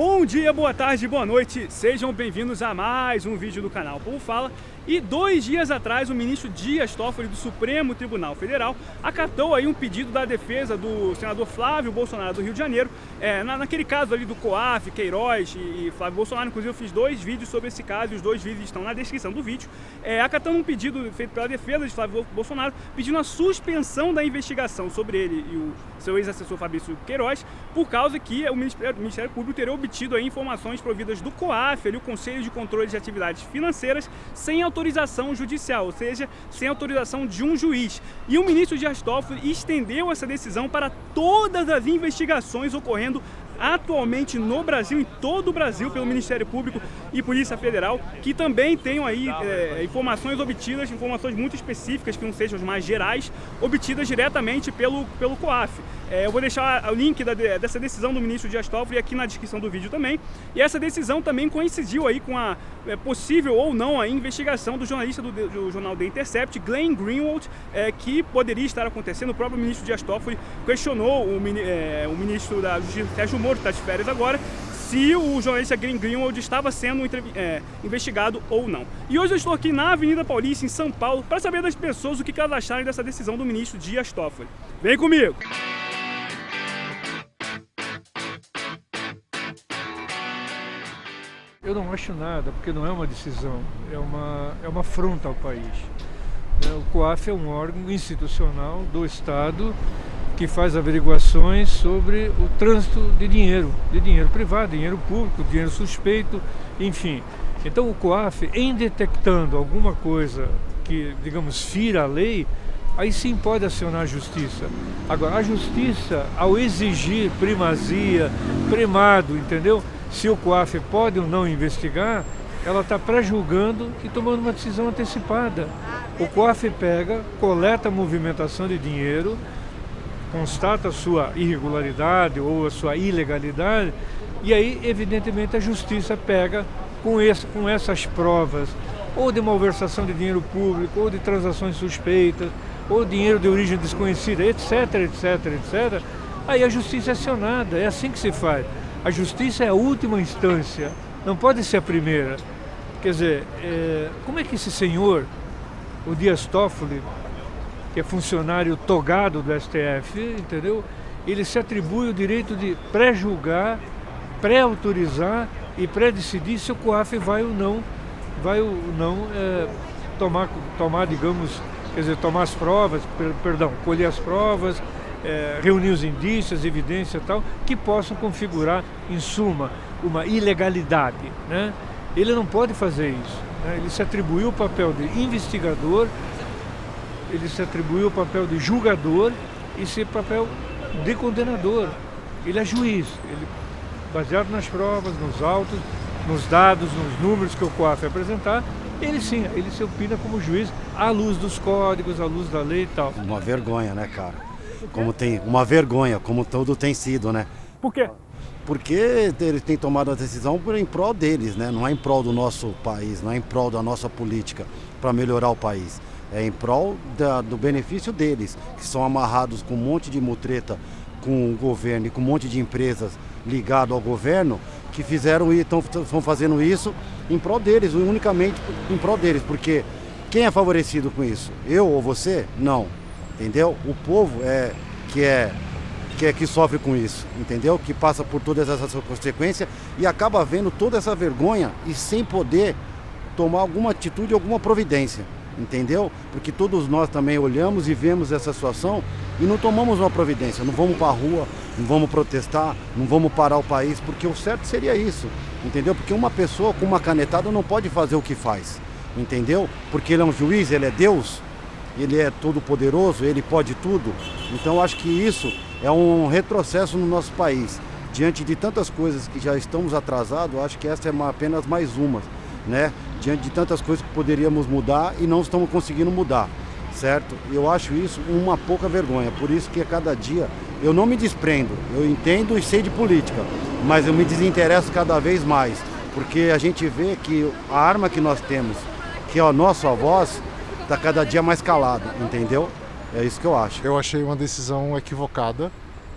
Bom dia, boa tarde, boa noite, sejam bem-vindos a mais um vídeo do canal Povo Fala. E 2 dias atrás, o ministro Dias Toffoli do Supremo Tribunal Federal acatou aí um pedido da defesa do senador Flávio Bolsonaro do Rio de Janeiro, naquele caso ali do COAF, Queiroz e Flávio Bolsonaro. Inclusive eu fiz 2 vídeos sobre esse caso e os 2 vídeos estão na descrição do vídeo, acatando um pedido feito pela defesa de Flávio Bolsonaro, pedindo a suspensão da investigação sobre ele e o seu ex-assessor Fabrício Queiroz, por causa que o Ministério Público teria obtido aí informações providas do COAF, ali, o Conselho de Controle de Atividades Financeiras, sem autorização judicial, ou seja, sem autorização de um juiz. E o ministro Dias Toffoli estendeu essa decisão para todas as investigações ocorrendo atualmente no Brasil, em todo o Brasil, pelo Ministério Público e Polícia Federal, que também tenham aí informações obtidas, informações muito específicas, que não sejam as mais gerais, obtidas diretamente pelo COAF. Eu vou deixar o link dessa decisão do ministro Dias Toffoli aqui na descrição do vídeo também. E essa decisão também coincidiu aí com a possível ou não a investigação do jornalista do jornal The Intercept, Glenn Greenwald, que poderia estar acontecendo. O próprio ministro Dias Toffoli questionou o ministro da Justiça, Sérgio Moro, que está de férias agora, se o jornalista Glenn Greenwald estava sendo investigado ou não. E hoje eu estou aqui na Avenida Paulista, em São Paulo, para saber das pessoas o que elas acharem dessa decisão do ministro Dias Toffoli. Vem comigo! Eu não acho nada, porque não é uma decisão, é uma afronta ao país. O COAF é um órgão institucional do Estado que faz averiguações sobre o trânsito de dinheiro privado, dinheiro público, dinheiro suspeito, enfim. Então o COAF, em detectando alguma coisa que, digamos, fira a lei, aí sim pode acionar a justiça. Agora, a justiça, ao exigir primazia, primado, entendeu? Se o COAF pode ou não investigar, ela está pré-julgando e tomando uma decisão antecipada. O COAF pega, coleta a movimentação de dinheiro, constata a sua irregularidade ou a sua ilegalidade, e aí, evidentemente, a justiça pega com essas provas, ou de malversação de dinheiro público, ou de transações suspeitas, ou dinheiro de origem desconhecida, etc, etc, etc. Aí a justiça é acionada, é assim que se faz. A justiça é a última instância, não pode ser a primeira. Quer dizer, como é que esse senhor, o Dias Toffoli, que é funcionário togado do STF, entendeu? Ele se atribui o direito de pré-julgar, pré-autorizar e pré-decidir se o COAF vai ou não tomar, digamos, quer dizer, tomar as provas, colher as provas, reunir os indícios, evidência e tal, que possam configurar, em suma, uma ilegalidade, né? Ele não pode fazer isso, né? Ele se atribuiu o papel de investigador, ele se atribuiu o papel de julgador e esse papel de condenador. Ele é juiz, ele, baseado nas provas, nos autos, nos dados, nos números que o COAF apresentar, ele sim, ele se opina como juiz à luz dos códigos, à luz da lei e tal. Uma vergonha, né, cara? Uma vergonha, como tudo tem sido, né? Por quê? Porque eles têm tomado a decisão em prol deles, né? Não é em prol do nosso país, não é em prol da nossa política para melhorar o país. É em prol do benefício deles, que são amarrados com um monte de mutreta com o governo e com um monte de empresas ligadas ao governo, que fizeram e estão fazendo isso em prol deles, unicamente em prol deles. Porque quem é favorecido com isso? Eu ou você? Não. Entendeu? O povo que sofre com isso, entendeu? Que passa por todas essas consequências e acaba vendo toda essa vergonha e sem poder tomar alguma atitude, alguma providência, entendeu? Porque todos nós também olhamos e vemos essa situação e não tomamos uma providência, não vamos para a rua, não vamos protestar, não vamos parar o país, porque o certo seria isso, entendeu? Porque uma pessoa com uma canetada não pode fazer o que faz, entendeu? Porque ele é um juiz, ele é Deus, ele é todo poderoso, ele pode tudo. Então eu acho que isso é um retrocesso no nosso país. Diante de tantas coisas que já estamos atrasados, eu acho que essa é apenas mais uma, né? Diante de tantas coisas que poderíamos mudar e não estamos conseguindo mudar, certo? Eu acho isso uma pouca vergonha, por isso que a cada dia eu não me desprendo, eu entendo e sei de política, mas eu me desinteresso cada vez mais, porque a gente vê que a arma que nós temos, que é a nossa voz, está cada dia mais calada, entendeu? É isso que eu acho. Eu achei uma decisão equivocada,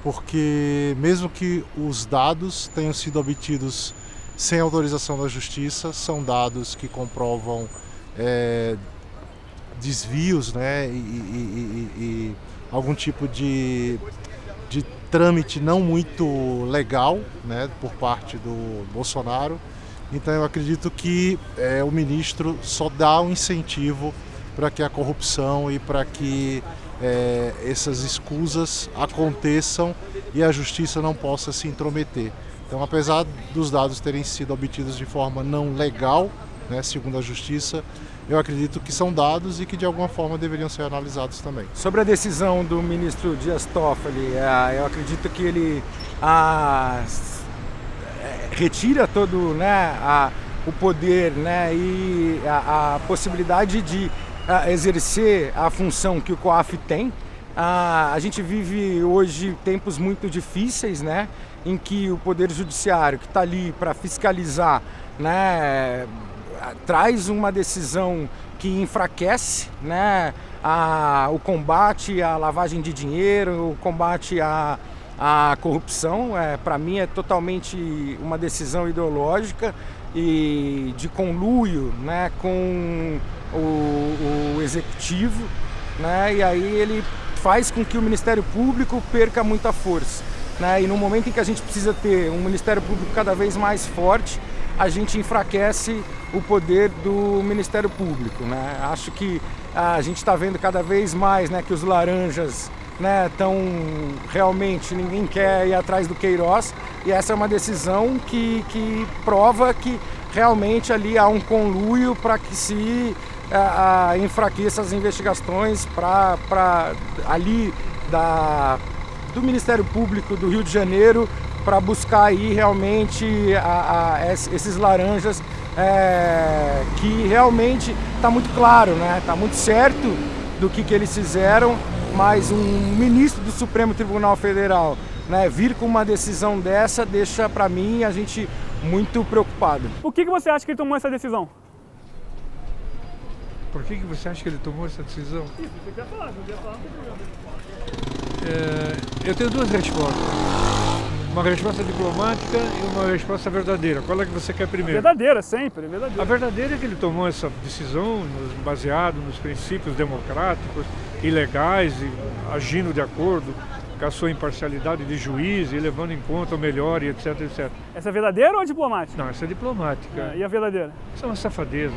porque mesmo que os dados tenham sido obtidos sem autorização da Justiça, são dados que comprovam desvios, né, e algum tipo de trâmite não muito legal, né, por parte do Bolsonaro. Então eu acredito que o ministro só dá um incentivo para que a corrupção e para que essas escusas aconteçam e a justiça não possa se intrometer. Então, apesar dos dados terem sido obtidos de forma não legal, né, segundo a justiça, eu acredito que são dados e que de alguma forma deveriam ser analisados também. Sobre a decisão do ministro Dias Toffoli, eu acredito que ele retira todo, né, o poder, né, e a possibilidade de exercer a função que o COAF tem. A gente vive hoje tempos muito difíceis, né, em que o Poder Judiciário, que está ali para fiscalizar, né, traz uma decisão que enfraquece, né, o combate à lavagem de dinheiro, o combate à corrupção. Para mim é totalmente uma decisão ideológica e de conluio, né, com o Executivo, né, e aí ele faz com que o Ministério Público perca muita força, né, e no momento em que a gente precisa ter um Ministério Público cada vez mais forte, a gente enfraquece o poder do Ministério Público, né. Acho que a gente está vendo cada vez mais, né, que os laranjas, né, realmente ninguém quer ir atrás do Queiroz, e essa é uma decisão que prova que realmente ali há um conluio para que se enfraqueça as investigações ali do Ministério Público do Rio de Janeiro, para buscar aí realmente esses laranjas, que realmente está muito claro, né? Está muito certo do que eles fizeram, mas um ministro do Supremo Tribunal Federal, né, vir com uma decisão dessa deixa, para mim, a gente muito preocupado. Por que você acha que ele tomou essa decisão? Por que você acha que ele tomou essa decisão? Isso, você quer falar, não quer falar, não tem problema. Eu tenho duas respostas. Uma resposta diplomática e uma resposta verdadeira. Qual é que você quer primeiro? Verdadeira, sempre, verdadeira. A verdadeira é que ele tomou essa decisão baseado nos princípios democráticos e legais, e agindo de acordo com a sua imparcialidade de juiz e levando em conta o melhor e etc, etc. Essa é verdadeira ou é diplomática? Não, essa é diplomática. E a verdadeira? Isso é uma safadeza.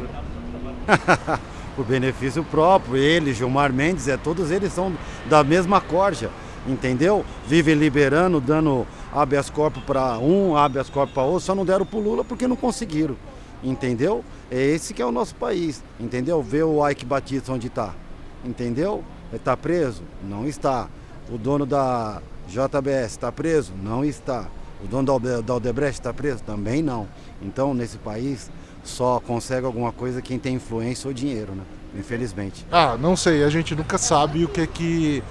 O benefício próprio, ele, Gilmar Mendes, todos eles são da mesma corja, entendeu? Vivem liberando, dando habeas corpus para um, habeas corpus para outro, só não deram pro Lula porque não conseguiram, entendeu? É esse que é o nosso país, entendeu? Vê o Ike Batista onde está, entendeu? Ele está preso? Não está. O dono da JBS está preso? Não está. O dono da Aldebrecht está preso? Também não. Então, nesse país, só consegue alguma coisa quem tem influência ou dinheiro, né? Infelizmente. Não sei, a gente nunca sabe o que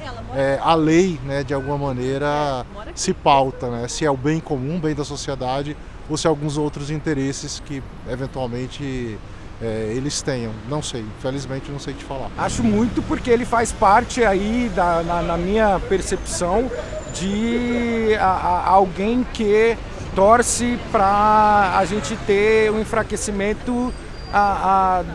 a lei, né, de alguma maneira se pauta, né? Se é o bem comum, o bem da sociedade, ou se é alguns outros interesses que eventualmente eles tenham. Não sei, infelizmente não sei te falar. Acho muito porque ele faz parte aí, na minha percepção, de alguém que torce para a gente ter um enfraquecimento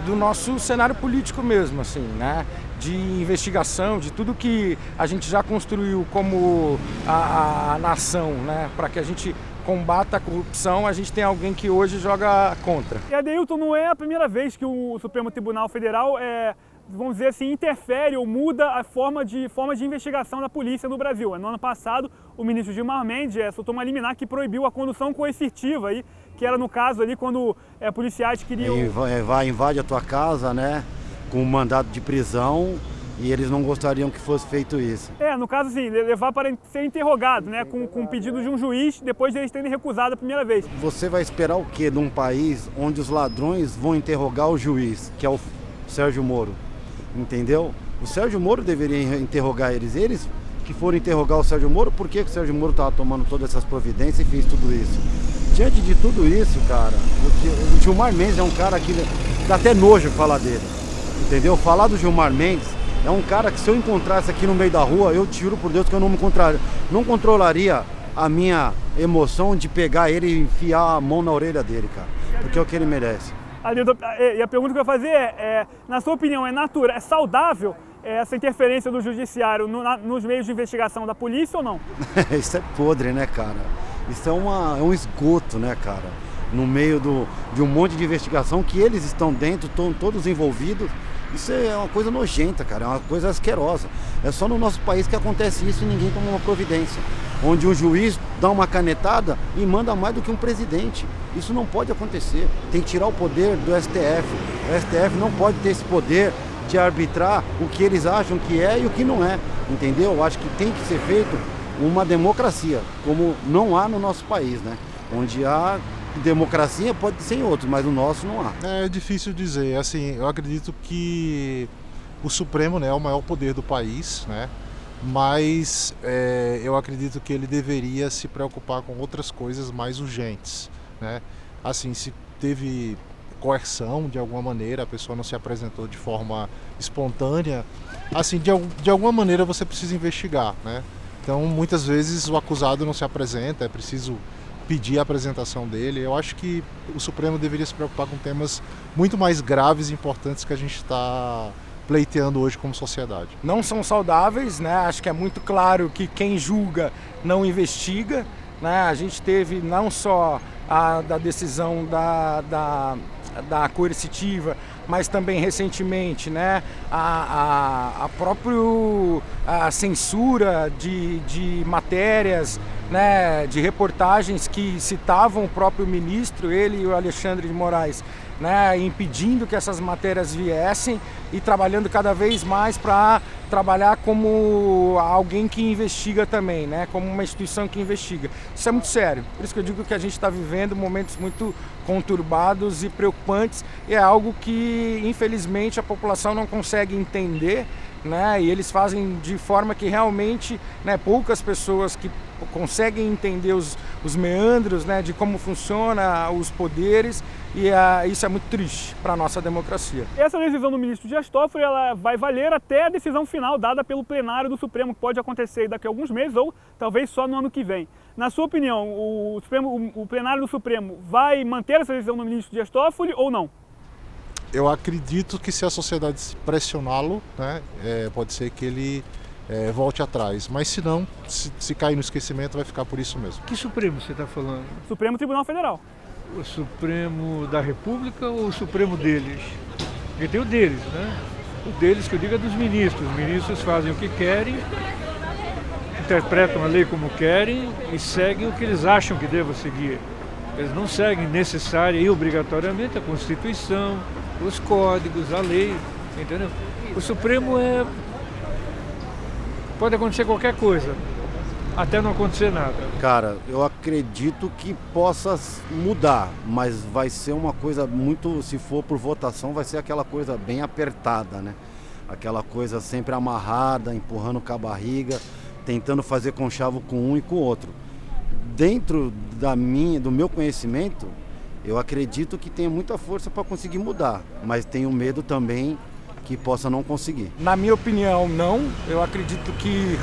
do nosso cenário político mesmo, assim, né? De investigação, de tudo que a gente já construiu como a nação, né? Para que a gente combata a corrupção, a gente tem alguém que hoje joga contra. E Adeilton, não é a primeira vez que o Supremo Tribunal Federal vamos dizer assim, interfere ou muda a forma de investigação da polícia no Brasil. No ano passado, o ministro Gilmar Mendes soltou uma liminar que proibiu a condução coercitiva, aí, que era no caso ali quando policiais queriam... Invade a tua casa, né, com um mandado de prisão, e eles não gostariam que fosse feito isso. No caso assim, levar para ser interrogado, né, com pedido de um juiz, depois de eles terem recusado a primeira vez. Você vai esperar o quê num país onde os ladrões vão interrogar o juiz, que é o Sérgio Moro? Entendeu? O Sérgio Moro deveria interrogar eles. Eles que foram interrogar o Sérgio Moro, por que o Sérgio Moro estava tomando todas essas providências e fez tudo isso? Diante de tudo isso, cara, o Gilmar Mendes é um cara que dá até nojo falar dele. Entendeu? Falar do Gilmar Mendes É um cara que se eu encontrasse aqui no meio da rua, eu te juro por Deus que eu não controlaria a minha emoção de pegar ele e enfiar a mão na orelha dele, cara. Porque é o que ele merece. E a pergunta que eu ia fazer na sua opinião, é saudável essa interferência do judiciário nos meios de investigação da polícia ou não? Isso é podre, né, cara? Isso é um esgoto, né, cara? No meio de um monte de investigação que eles estão dentro, estão todos envolvidos. Isso é uma coisa nojenta, cara, é uma coisa asquerosa. É só no nosso país que acontece isso e ninguém toma uma providência. Onde um juiz dá uma canetada e manda mais do que um presidente. Isso não pode acontecer. Tem que tirar o poder do STF. O STF não pode ter esse poder de arbitrar o que eles acham que é e o que não é. Entendeu? Eu acho que tem que ser feito uma democracia, como não há no nosso país, né? Onde há democracia, pode ser em outros, mas no nosso não há. É difícil dizer, assim, eu acredito que o Supremo, né, é o maior poder do país, né? Mas eu acredito que ele deveria se preocupar com outras coisas mais urgentes, né? Assim, se teve coerção de alguma maneira, a pessoa não se apresentou de forma espontânea, assim, de alguma maneira você precisa investigar, né? Então, muitas vezes o acusado não se apresenta, é preciso pedir a apresentação dele. Eu acho que o Supremo deveria se preocupar com temas muito mais graves e importantes que a gente está pleiteando hoje como sociedade. Não são saudáveis, né? Acho que é muito claro que quem julga não investiga, né? A gente teve não só da decisão da coercitiva, mas também recentemente, né, a própria censura de matérias, né, de reportagens que citavam o próprio ministro, ele e o Alexandre de Moraes, né, impedindo que essas matérias viessem e trabalhando cada vez mais para trabalhar como alguém que investiga também, né, como uma instituição que investiga. Isso é muito sério, por isso que eu digo que a gente está vivendo momentos muito conturbados e preocupantes, e é algo que infelizmente a população não consegue entender, né, e eles fazem de forma que realmente, né, poucas pessoas que conseguem entender os meandros, né, de como funciona os poderes, e isso é muito triste para a nossa democracia. Essa decisão do ministro Dias Toffoli, ela vai valer até a decisão final dada pelo plenário do Supremo, que pode acontecer daqui a alguns meses ou talvez só no ano que vem. Na sua opinião, o plenário do Supremo vai manter essa decisão do ministro Dias Toffoli ou não? Eu acredito que se a sociedade pressioná-lo, né, pode ser que ele volte atrás. Mas se não, se cair no esquecimento, vai ficar por isso mesmo. Que Supremo você está falando? Supremo Tribunal Federal. O Supremo da República ou o Supremo deles? Porque tem o deles, né? O deles, que eu digo, é dos ministros. Os ministros fazem o que querem, interpretam a lei como querem e seguem o que eles acham que devam seguir. Eles não seguem necessária e obrigatoriamente a Constituição, os códigos, a lei, entendeu? O Supremo pode acontecer qualquer coisa, até não acontecer nada. Cara, eu acredito que possa mudar, mas vai ser uma coisa muito, se for por votação, vai ser aquela coisa bem apertada, né? Aquela coisa sempre amarrada, empurrando com a barriga, tentando fazer conchavo com um e com o outro. Dentro do meu conhecimento, eu acredito que tenha muita força para conseguir mudar, mas tenho medo também que possa não conseguir. Na minha opinião, não. Eu acredito que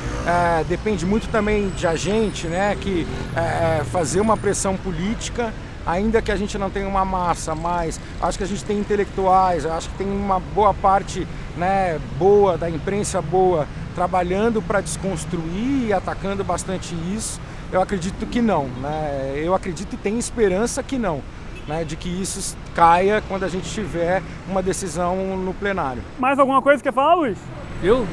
depende muito também de a gente, né, que fazer uma pressão política, ainda que a gente não tenha uma massa, mas acho que a gente tem intelectuais, acho que tem uma boa parte, né, boa, da imprensa boa, trabalhando para desconstruir e atacando bastante isso. Eu acredito que não, né? Eu acredito e tenho esperança que não, né, de que isso caia quando a gente tiver uma decisão no plenário. Mais alguma coisa que quer falar, Luiz? Eu?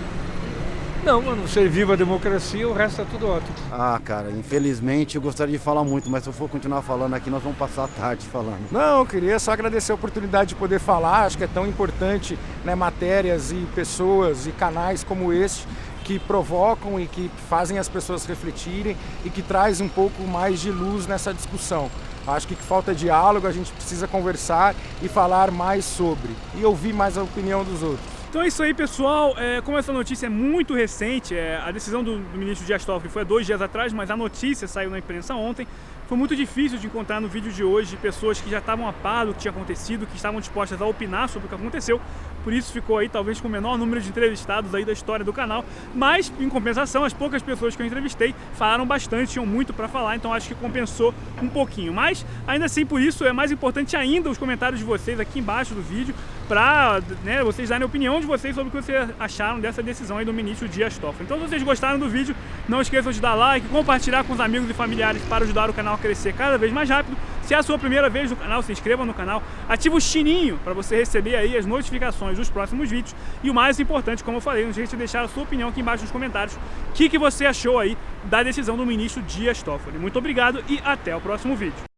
Não, mano, ser viva a democracia, o resto tá tudo ótimo. Ah, cara, infelizmente eu gostaria de falar muito, mas se eu for continuar falando aqui, nós vamos passar a tarde falando. Não, eu queria só agradecer a oportunidade de poder falar, acho que é tão importante, né, matérias e pessoas e canais como este, que provocam e que fazem as pessoas refletirem e que traz um pouco mais de luz nessa discussão. Acho que falta diálogo, a gente precisa conversar e falar mais sobre, e ouvir mais a opinião dos outros. Então é isso aí, pessoal. Como essa notícia é muito recente, a decisão do ministro Dias Toffoli foi há 2 dias atrás, mas a notícia saiu na imprensa ontem. foi muito difícil de encontrar no vídeo de hoje pessoas que já estavam a par do que tinha acontecido, que estavam dispostas a opinar sobre o que aconteceu. Por isso ficou aí talvez com o menor número de entrevistados aí da história do canal, mas em compensação as poucas pessoas que eu entrevistei falaram bastante, tinham muito para falar, então acho que compensou um pouquinho. Mas ainda assim, por isso é mais importante ainda os comentários de vocês aqui embaixo do vídeo, para vocês darem a opinião de vocês sobre o que vocês acharam dessa decisão aí do ministro Dias Toffoli. Então se vocês gostaram do vídeo, não esqueçam de dar like, compartilhar com os amigos e familiares para ajudar o canal a crescer cada vez mais rápido. Se é a sua primeira vez no canal, se inscreva no canal, ativa o sininho para você receber aí as notificações dos próximos vídeos. E o mais importante, como eu falei, não esqueça de deixar a sua opinião aqui embaixo nos comentários. O que você achou aí da decisão do ministro Dias Toffoli. Muito obrigado e até o próximo vídeo.